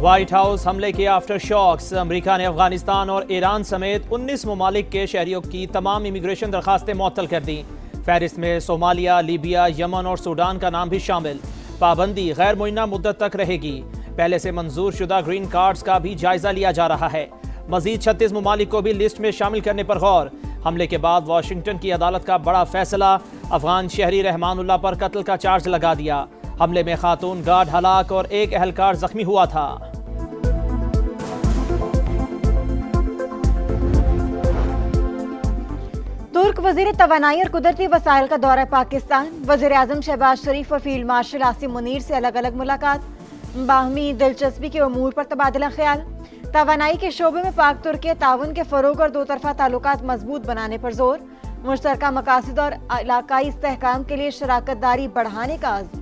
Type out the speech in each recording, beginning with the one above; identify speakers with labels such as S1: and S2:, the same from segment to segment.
S1: White house हमले के after shocks. America ने अफगानिस्तान और ईरान समेत 19 ममालिक के शहरियों की तमाम इमिग्रेशन दरखास्तें मुअत्तल कर दी। फहरिस्त में सोमालिया, लीबिया, यमन और सूडान का नाम भी शामिल। पाबंदी गैर मुअय्यना मुद्दत तक रहेगी। पहले से मंजूर शुदा ग्रीन कार्ड्स का भी जायजा लिया जा रहा है। मजीद 36 ममालिक को भी लिस्ट में शामिल करने पर गौर। हमले के बाद वाशिंगटन की अदालत का बड़ा फैसला, अफगान शहरी रहमानुल्लाह पर कत्ल का चार्ज लगा दिया। हमले में खातून गार्ड हलाक और एक एहलकार जख्मी हुआ था।
S2: तुर्क वजीर तवानाई और कुदरती वसाइल का दौरा पाकिस्तान। वजीर आजम शहबाज शरीफ और फील्ड मार्शल आसिम मुनीर से अलग अलग मुलाकात। बाहमी दिलचस्पी के उमूर पर तबादला ख्याल। तवानाई के शोबे में पाक तुर्की ताउन के फरोग और दो तरफा ताल्लुकात मजबूत बनाने पर जोर। मुश्तरका मकासद और इलाकाई इस्तेहकाम के लिए शराकतदारी बढ़ाने का आज़म।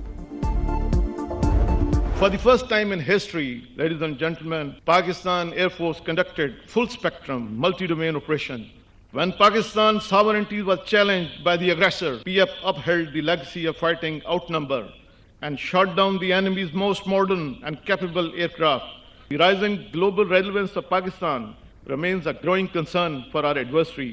S3: For the first time in history, ladies and gentlemen, Pakistan Air Force conducted full-spectrum, multi-domain operation. When Pakistan's sovereignty was challenged by the aggressor, PF upheld the legacy of fighting outnumbered and shot down the enemy's most modern and capable aircraft. The rising global relevance of Pakistan remains a growing concern for our adversary.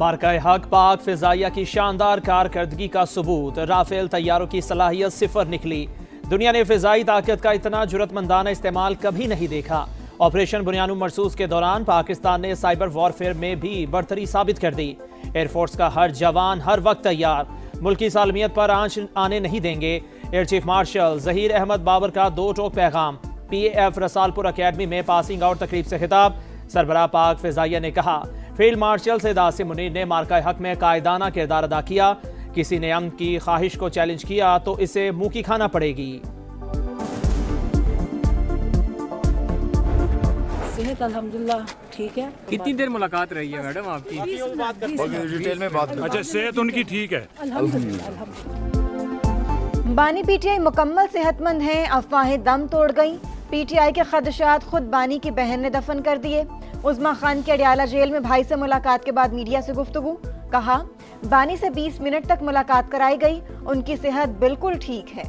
S1: मार्का हक पाक फिजाइया की शानदार कारकर्दगी का सबूत। Rafale तैयारों की सलाहियत सिफर निकली। दुनिया ने फिजाई ताकत का इतना जुरतमंदाना इस्तेमाल कभी नहीं देखा। ऑपरेशन बुनियानु मरसूस के दौरान पाकिस्तान ने साइबर वॉरफेयर में भी बढ़तरी साबित कर दी। एयरफोर्स का हर जवान हर वक्त तैयार। मुल्की सालमियत पर आंच आने नहीं देंगे। Air chief marshal Zaheer Ahmed Babar का दो टोक पैगाम। PAF रसालपुर अकेडमी में पासिंग आउट तकरीब से खिताब। सरबराह पाक फिजाइया ने कहा, फील्ड मार्शल सैयद आसिम मुनीर ने मार्का हक में कायदाना किरदार अदा किया। किसी ने अमन की ख्वाहिश को चैलेंज किया तो इसे मुंह की खाना पड़ेगी।
S4: सेहत अल्हम्दुलिल्लाह ठीक है।
S5: कितनी देर मुलाकात रही है मैडम आपकी?
S6: डिटेल में बात करें।
S5: अच्छा, सेहत उनकी ठीक है?
S4: अल्हम्दुलिल्लाह।
S2: बानी PTI मुकम्मल सेहतमंद हैं, अफवाहें दम तोड़ गईं। PTI के खदशात खुद बानी की बहन ने दफन कर दिए। उस्मा खान के अडियाला जेल में भाई से मुलाकात के बाद मीडिया से गुफ्तगू। कहा, बानी से 20 मिनट तक मुलाकात कराई गई, उनकी सेहत बिल्कुल ठीक है।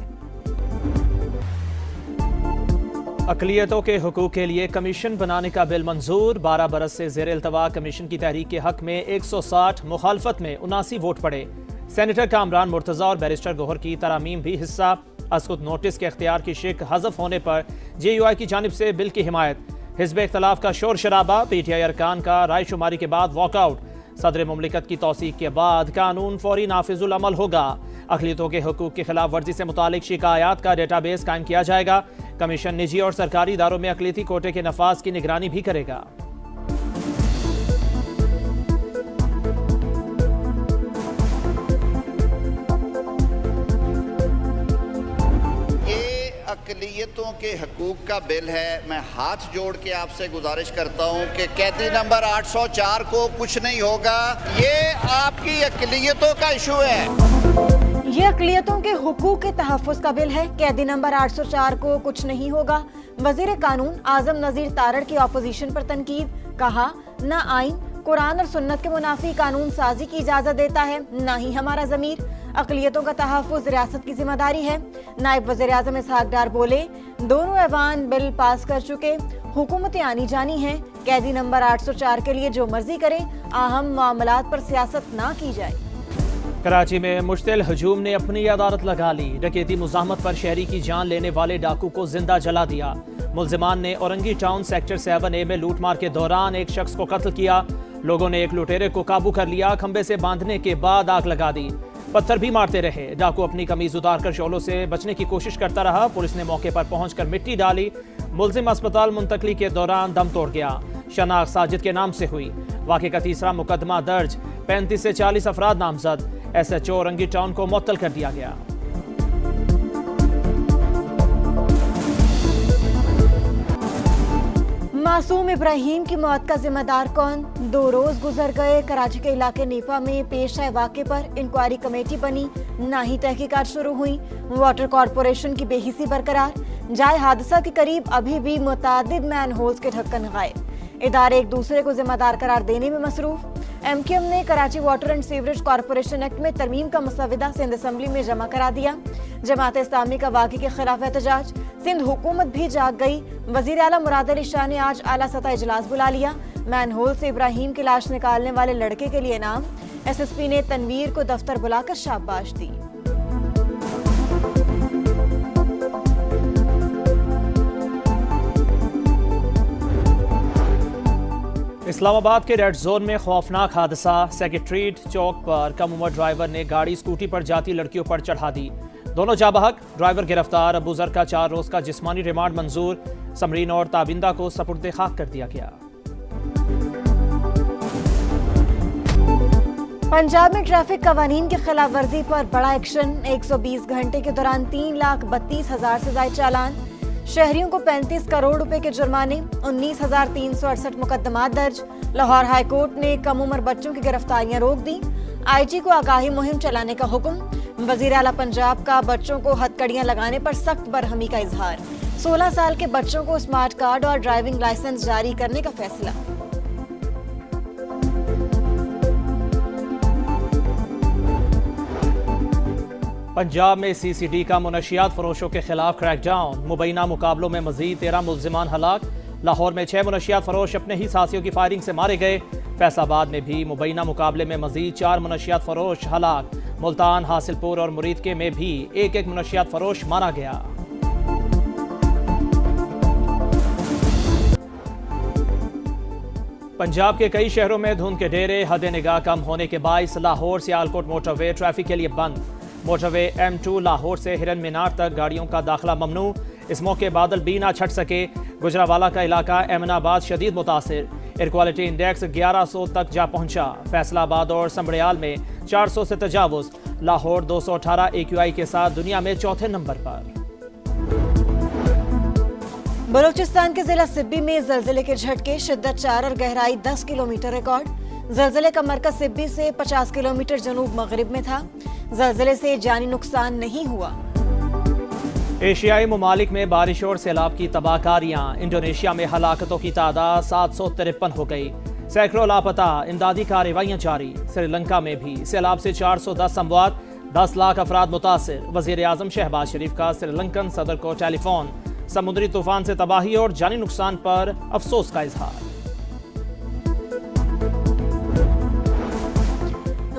S1: अक़लियतों के हुकूक के लिए कमीशन बनाने का बिल मंजूर। 12 बरस से ज़ेर इल्तवा कमीशन की तहरीक के हक में 160, मुखालफत में 79 वोट पड़े। सेनेटर कामरान मुर्तज़ा और बैरिस्टर गौहर की तरामीम भी हिस्सा। अस्कुत नोटिस के इख्तियार की शिक हज़फ होने पर JUI की जानिब से बिल की हिमायत। हिज़्ब इख्तलाफ का शोर शराबा। PTI अरकान का राय शुमारी के बाद वॉकआउट। सदर मुमलिकत की तौसीक के बाद कानून फौरी नाफिजुल अमल होगा। अक़लियतों के हुकूक की खिलाफ वर्जी से मुतालिक शिकायत का डेटाबेस कायम किया जाएगा। कमीशन निजी और सरकारी इदारों में अक़लियती कोटे के नफाज की निगरानी भी करेगा।
S7: अक़लियतों के हकूक़ का बिल है। मैं हाथ जोड़ के आपसे गुजारिश करता हूँ कि कैदी नंबर 804 को कुछ नहीं होगा। ये आपकी अक़लियतों का इशू है।
S2: ये अक़लियतों के हुकूक के तहफ़्फ़ुज़ का बिल है। कैदी नंबर 804 को कुछ नहीं होगा। वज़ीर कानून आज़म नज़ीर तारड़ की अपोजिशन पर तनकीद। कहा, न आइन कुरान और सुन्नत के मुनाफी कानून साजी की इजाज़त देता है, न ही हमारा ज़मीर। अक़लियतों का तहफ़्फ़ुज़ रियासत की जिम्मेदारी है। नायब वज़ीर आज़म इसहाक़ डार बोले, दोनों ऐवान बिल पास कर चुके, हुकूमतें आनी जानी हैं। कैदी नंबर 804 के लिए जो मर्जी करें, अहम मामलात पर सियासत ना की जाए।
S1: कराची में मुश्तिल हजूम ने अपनी अदालत लगा ली। डकैती मुज़ाहमत पर शहरी की जान लेने वाले डाकू को जिंदा जला दिया। मुल्जिमान ने औरंगी टाउन सेक्टर 7A में लूटमार के दौरान एक शख्स को कत्ल किया। लोगों ने एक लुटेरे को काबू कर लिया। खंबे से बांधने के बाद आग लगा दी। पत्थर भी मारते रहे। डाकू अपनी कमीज उतारकर शोलों से बचने की कोशिश करता रहा। पुलिस ने मौके पर पहुंचकर मिट्टी डाली। मुल्जिम अस्पताल मुंतकली के दौरान दम तोड़ गया। शनाख्त साजिद के नाम से हुई। वाक़े का तीसरा मुकदमा दर्ज। 35 से 40 अफराद नामजद। SHO औरंगी टाउन को मुअत्तल कर दिया गया।
S2: मासूम इब्राहिम की मौत का जिम्मेदार कौन? 2 रोज गुजर गए। कराची के इलाके नीपा में पेश आए वाक़े पर इंक्वायरी कमेटी बनी, ना ही तहकीकात शुरू हुई। वाटर कॉरपोरेशन की बेहिसी बरकरार। जाए हादसा के करीब अभी भी मुतादिद मैन होल्स के ढक्कन गायब। इदारे एक दूसरे को जिम्मेदार करार देने में मसरूफ। MQM ने Karachi water and sewerage corporation act में तरमीम का मसवदा सिंध असम्बली में जमा करा दिया। जमात इस्लामी का वाक़े के खिलाफ एहतजाज। सिंध हुकूमत भी जाग गई। वजीर आला मुराद अली शाह ने आज आला सतह इजलास बुला लिया। मैनहोल से इब्राहिम की लाश निकालने वाले लड़के के लिए इनाम। एसएसपी ने तनवीर को दफ्तर बुलाकर शाबाश दी।
S1: इस्लामाबाद के रेड जोन में खौफनाक हादसा। सेक्रेटरीट चौक पर कम उम्र ड्राइवर ने गाड़ी स्कूटी पर जाती लड़कियों पर चढ़ा दी। दोनों जाबहक। ड्राइवर गिरफ्तार। अबूजर का 4 रोज का जिस्मानी रिमांड मंजूर। समरीन और ताबिंदा को सपुर्द खाक कर दिया गया।
S2: पंजाब में ट्रैफिक कवानीन की खिलाफ वर्जी पर बड़ा एक्शन। 120 घंटे के दौरान 3,32,000 से ज्यादा चालान। शहरियों को 35 करोड़ रुपए के जुर्माने। 19,368 मुकदमात दर्ज। लाहौर हाई कोर्ट ने कम उम्र बच्चों की गिरफ्तारियां रोक दी। आईजी को आगाही मुहिम चलाने का हुक्म। वजीर आला पंजाब का बच्चों को हथकड़ियां लगाने पर सख्त बरहमी का इजहार। 16 साल के बच्चों को स्मार्ट कार्ड और ड्राइविंग लाइसेंस जारी करने का फैसला।
S1: पंजाब में सीसीडी का मुनशियात फरोशों के खिलाफ क्रैकडाउन। मुबैना मुकाबलों में मजीद 13 मुल्जिमान हलाक। लाहौर में 6 मुनशियात फरोश अपने ही साथियों की फायरिंग से मारे गए। फैसलाबाद में भी मुबैना मुकाबले में मजीद 4 मुनशियात फरोश हलाक। मुल्तान, हासिलपुर और मुरीदके में भी एक एक मुनशियात फरोश मारा गया। पंजाब के कई शहरों में धुंध के डेरे। हद निगाह कम होने के बाइस लाहौर से आलकोट मोटरवे ट्रैफिक के लिए बंद। मोटरवे M2 लाहौर से हिरन मीनार तक गाड़ियों का दाखिला ममनू। इस मौके बादल भी ना छट सके। गुजरावाला का इलाका एमनाबाद शदीद मुतासिर। एयर क्वालिटी इंडेक्स 1100 तक जा पहुंचा। फैसलाबाद और संबड़ियाल में 400 से तजावुज। लाहौर 218 AQI के साथ दुनिया में चौथे नंबर पर।
S2: बलूचिस्तान के जिला सिब्बी में जलजिले के झटके। शिद्दत 4 और गहराई 10 किलोमीटर रिकॉर्ड। जलजिले का मरकज सिब्बी से 50 किलोमीटर जनूब मगरिब में था। जलजिले से जानी नुकसान नहीं हुआ।
S1: एशियाई ममालिक में बारिश और सैलाब की तबाहकारियां। इंडोनेशिया में हलाकतों की तादाद 753 हो गई। सैकड़ों लापता। इमदादी कार्रवाइयां जारी। श्रीलंका में भी सैलाब से 410 अमवात। 10 लाख अफराद मुतासिर। वजीर आजम शहबाज शरीफ का श्रीलंकन सदर को टेलीफोन। समुद्री तूफान से तबाही और जानी नुकसान पर अफसोस का इजहार।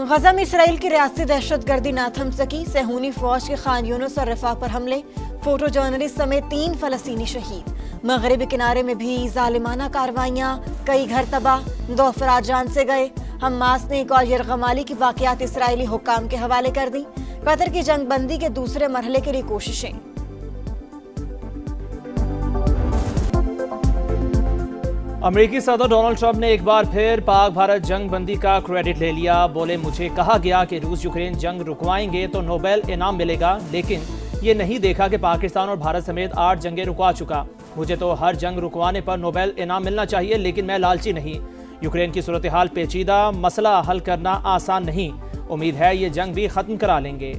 S2: गजा में इसराइल की रियासती दहशतगर्दी ना थम सकी। सेहूनी फौज के खान यूनुस और रफा पर हमले। फोटो जर्नलिस्ट समेत 3 फलस्तीनी शहीद। मगरबी किनारे में भी जालिमाना कार्रवाइयां। कई घर तबाह। 2 अफराद जान से गए। हमास ने एक और यरगमाली की वाकयात इसराइली हुक्काम के हवाले कर दी। कतर की जंगबंदी के दूसरे मरहले के लिए कोशिशें।
S1: अमेरिकी सदर डोनाल्ड ट्रंप ने एक बार फिर पाक भारत जंग बंदी का क्रेडिट ले लिया। बोले, मुझे कहा गया कि रूस यूक्रेन जंग रुकवाएंगे तो नोबेल इनाम मिलेगा, लेकिन ये नहीं देखा कि पाकिस्तान और भारत समेत 8 जंगें रुकवा चुका। मुझे तो हर जंग रुकवाने पर नोबेल इनाम मिलना चाहिए, लेकिन मैं लालची नहीं। यूक्रेन की सूरत हाल पेचीदा, मसला हल करना आसान नहीं। उम्मीद है ये जंग भी खत्म करा लेंगे।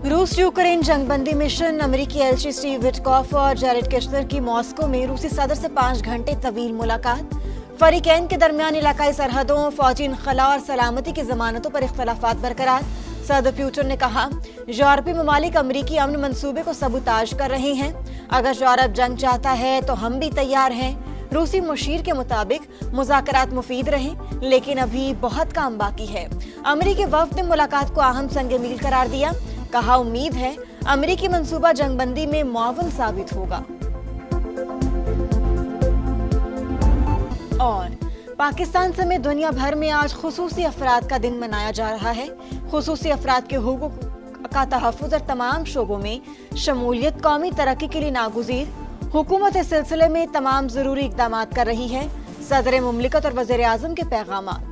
S2: रूस यूक्रेन जंगबंदी मिशन। अमेरिकी एलची स्टीव विटकॉफ और जैरेड किश्नर की मॉस्को में रूसी सदर से 5 घंटे तवील मुलाकात। फरीकैन के दरमियान इलाकाई सरहदों, फौजी इनखला और सलामती की जमानतों पर इख्तलाफात बरकरार। सदर पुतिन ने कहा, यूरोपीय ममालिक अमेरिकी अमन मंसूबे को सबूताज कर रहे हैं। अगर यूरोप जंग चाहता है तो हम भी तैयार हैं। रूसी मुशीर के मुताबिक मुज़ाकरात मुफीद रहे, लेकिन अभी बहुत काम बाकी है। अमेरिकी वफ़द ने मुलाकात को अहम संग मील करार दिया। कहा, उम्मीद है अमेरिकी मंसूबा जंगबंदी में मुआवन साबित होगा। और पाकिस्तान समेत दुनिया भर में आज खुसूसी अफराद का दिन मनाया जा रहा है। खुसूसी अफराद के हुकूक का तहफ़्फ़ुज़ और तमाम शोबों में शमूलियत कौमी तरक्की के लिए नागुज़ीर। हुकूमत इस सिलसिले में तमाम ज़रूरी इक़दामात कर रही है। सदर मुमलिकत और वज़ीर आज़म के पैगामात।